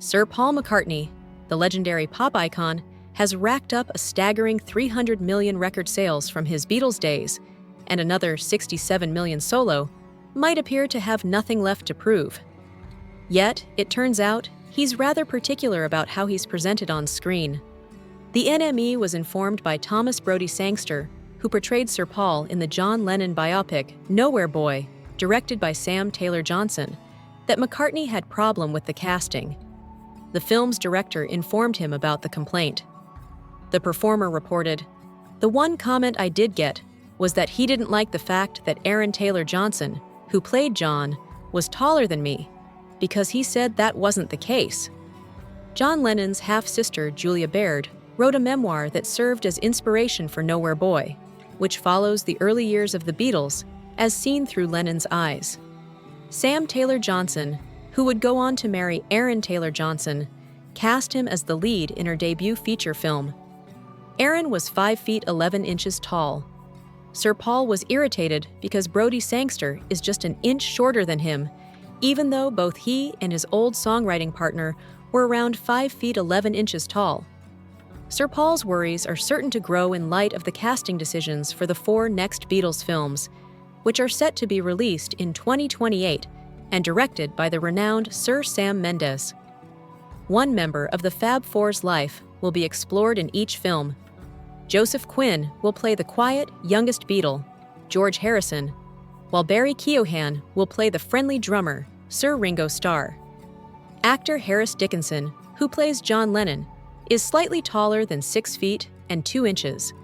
Sir Paul McCartney, the legendary pop icon, has racked up a staggering 300 million record sales from his Beatles days, and another 67 million solo, might appear to have nothing left to prove. Yet, it turns out, he's rather particular about how he's presented on screen. The NME was informed by Thomas Brodie Sangster, who portrayed Sir Paul in the John Lennon biopic Nowhere Boy, directed by Sam Taylor Johnson, that McCartney had problem with the casting. The film's director informed him about the complaint. The performer reported, "The one comment I did get was that he didn't like the fact that Aaron Taylor Johnson, who played John, was taller than me, because he said that wasn't the case." John Lennon's half-sister, Julia Baird, wrote a memoir that served as inspiration for Nowhere Boy, which follows the early years of the Beatles as seen through Lennon's eyes. Sam Taylor Johnson, who would go on to marry Aaron Taylor Johnson, cast him as the lead in her debut feature film. Aaron was 5 feet 11 inches tall. Sir Paul was irritated because Brodie Sangster is just an inch shorter than him, even though both he and his old songwriting partner were around 5 feet 11 inches tall. Sir Paul's worries are certain to grow in light of the casting decisions for the 4 next Beatles films, which are set to be released in 2028 and directed by the renowned Sir Sam Mendes. One member of the Fab Four's life will be explored in each film. Joseph Quinn will play the quiet, youngest Beatle, George Harrison, while Barry Keoghan will play the friendly drummer, Sir Ringo Starr. Actor Harris Dickinson, who plays John Lennon, is slightly taller than 6 feet and 2 inches,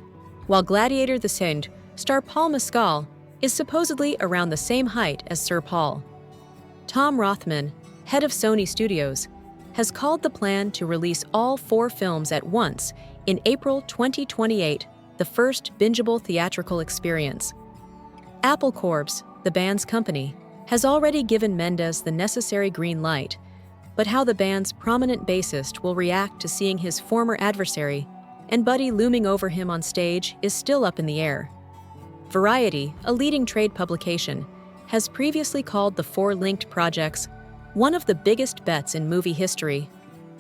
while Gladiator the Saint star Paul Mescal is supposedly around the same height as Sir Paul. Tom Rothman, head of Sony Studios, has called the plan to release all 4 films at once in April 2028, the first bingeable theatrical experience. Apple Corps, the band's company, has already given Mendes the necessary green light, but how the band's prominent bassist will react to seeing his former adversary and buddy looming over him on stage is still up in the air. Variety, a leading trade publication, has previously called the 4 linked projects one of the biggest bets in movie history,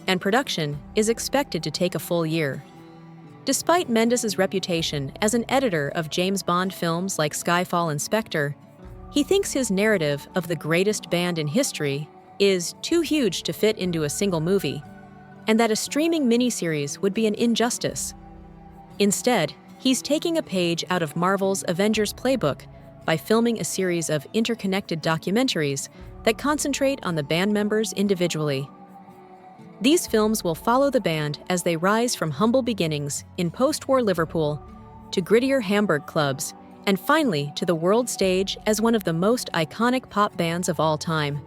and production is expected to take a full year. Despite Mendes' reputation as an editor of James Bond films like Skyfall and Spectre, he thinks his narrative of the greatest band in history is too huge to fit into a single movie, and that a streaming miniseries would be an injustice. Instead, he's taking a page out of Marvel's Avengers playbook by filming a series of interconnected documentaries that concentrate on the band members individually. These films will follow the band as they rise from humble beginnings in post-war Liverpool to grittier Hamburg clubs, and finally to the world stage as one of the most iconic pop bands of all time.